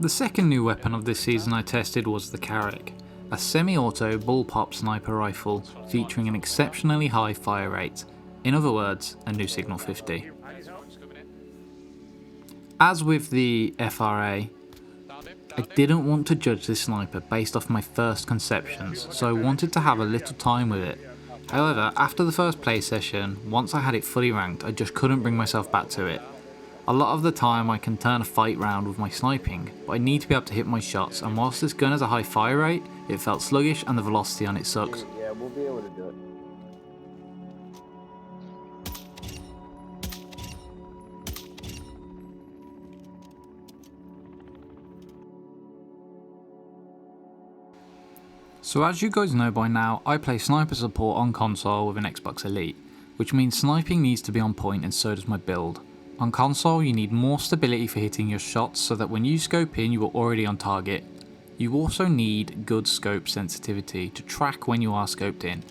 The second new weapon of this season I tested was the Carrick, a semi-auto bullpop sniper rifle featuring an exceptionally high fire rate, in other words, a new Signal 50. As with the FRA, I didn't want to judge this sniper based off my first conceptions, so I wanted to have a little time with it. However, after the first play session, once I had it fully ranked, I just couldn't bring myself back to it. A lot of the time I can turn a fight round with my sniping, but I need to be able to hit my shots, and whilst this gun has a high fire rate, it felt sluggish and the velocity on it sucked. Yeah, we'll be able to do it. So as you guys know by now, I play sniper support on console with an Xbox Elite, which means sniping needs to be on point and so does my build. On console you need more stability for hitting your shots so that when you scope in you are already on target. You also need good scope sensitivity to track when you are scoped in.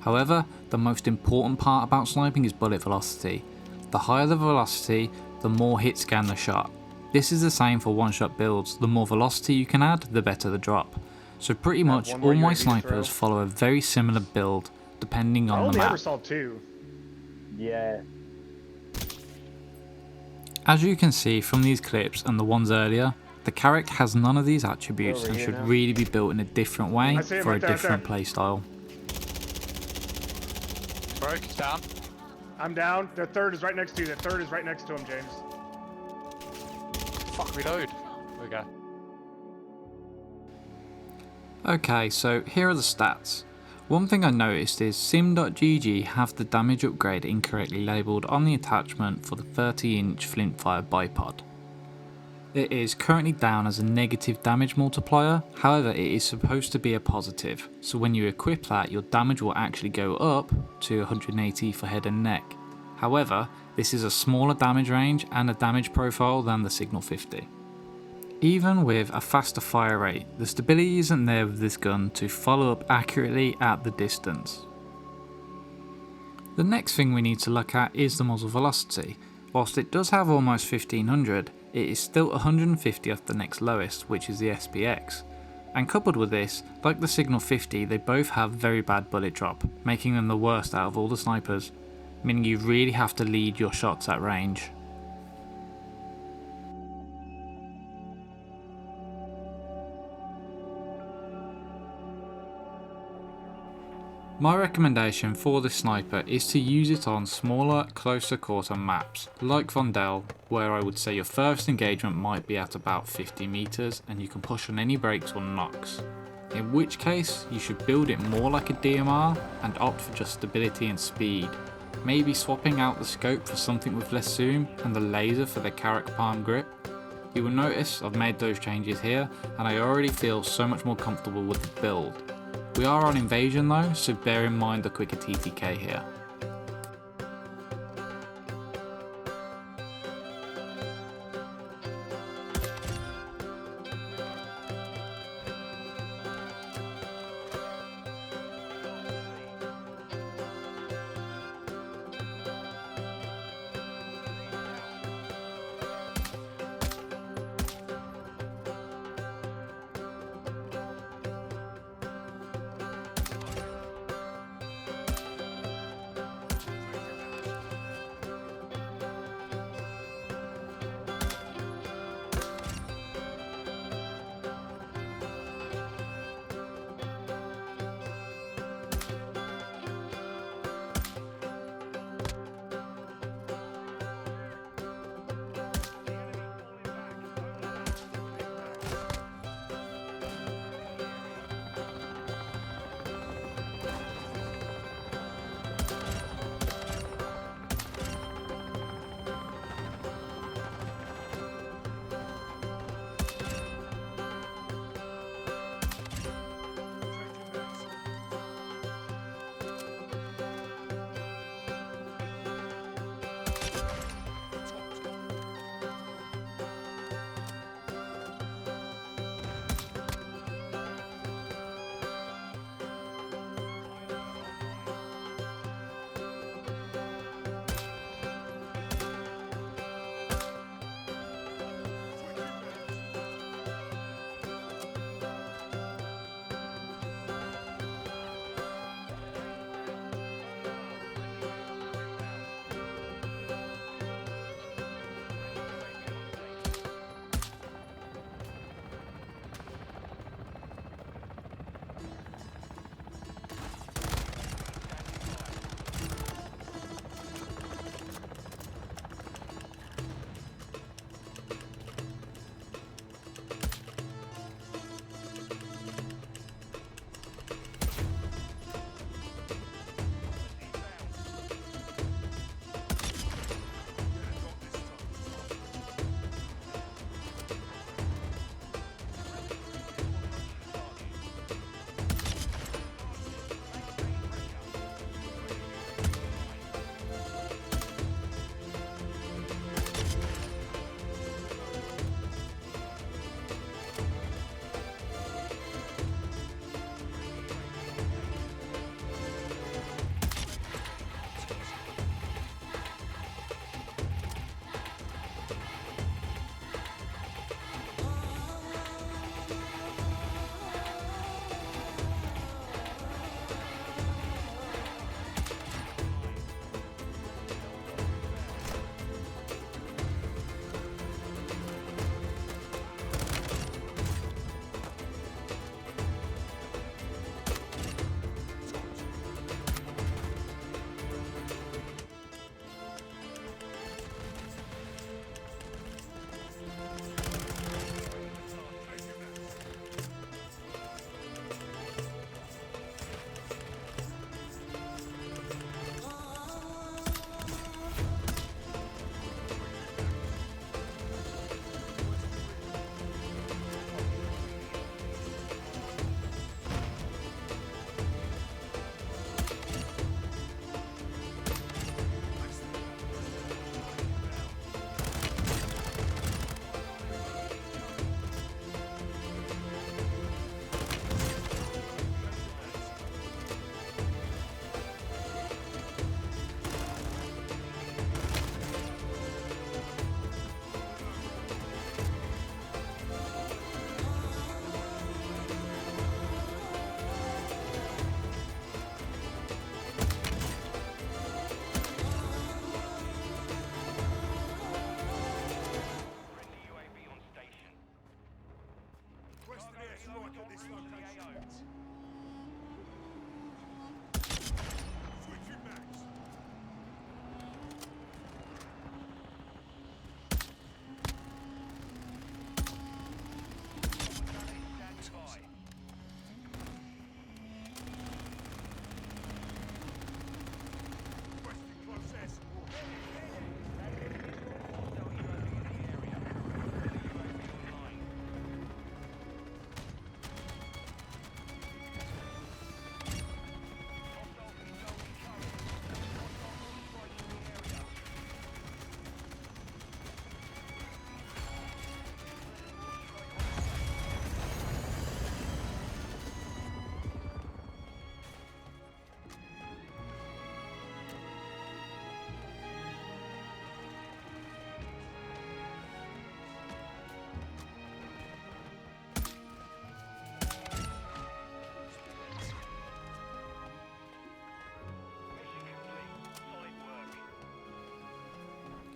However, the most important part about sniping is bullet velocity. The higher the velocity, the more hit scan the shot. This is the same for one shot builds, the more velocity you can add, the better the drop. So pretty much all my snipers follow a very similar build depending on the map. I only ever saw 2. Yeah. As you can see from these clips and the ones earlier, the Carrick has none of these attributes and should really be built in a different way for a different playstyle. Broke, he's down. I'm down. The third is right next to you. The third is right next to him, James. Fuck, reload. There we go. Okay, so here are the stats. One thing I noticed is sim.gg have the damage upgrade incorrectly labelled on the attachment for the 30-inch flintfire bipod. It is currently down as a negative damage multiplier, however it is supposed to be a positive, so when you equip that your damage will actually go up to 180 for head and neck. However, this is a smaller damage range and a damage profile than the Signal 50. Even with a faster fire rate, the stability isn't there with this gun to follow up accurately at the distance. The next thing we need to look at is the muzzle velocity. Whilst it does have almost 1500, it is still 150 off the next lowest, which is the SPX. And coupled with this, like the Signal 50, they both have very bad bullet drop, making them the worst out of all the snipers, meaning you really have to lead your shots at range. My recommendation for this sniper is to use it on smaller, closer quarter maps, like Vondel, where I would say your first engagement might be at about 50 meters and you can push on any breaks or knocks. In which case, you should build it more like a DMR and opt for just stability and speed. Maybe swapping out the scope for something with less zoom and the laser for the Carrack palm grip. You will notice I've made those changes here and I already feel so much more comfortable with the build. We are on invasion though, so bear in mind the quicker TTK here.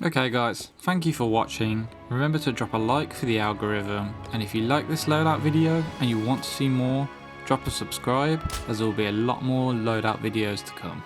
Okay guys, thank you for watching. Remember to drop a like for the algorithm, and if you like this loadout video and you want to see more, drop a subscribe as there will be a lot more loadout videos to come.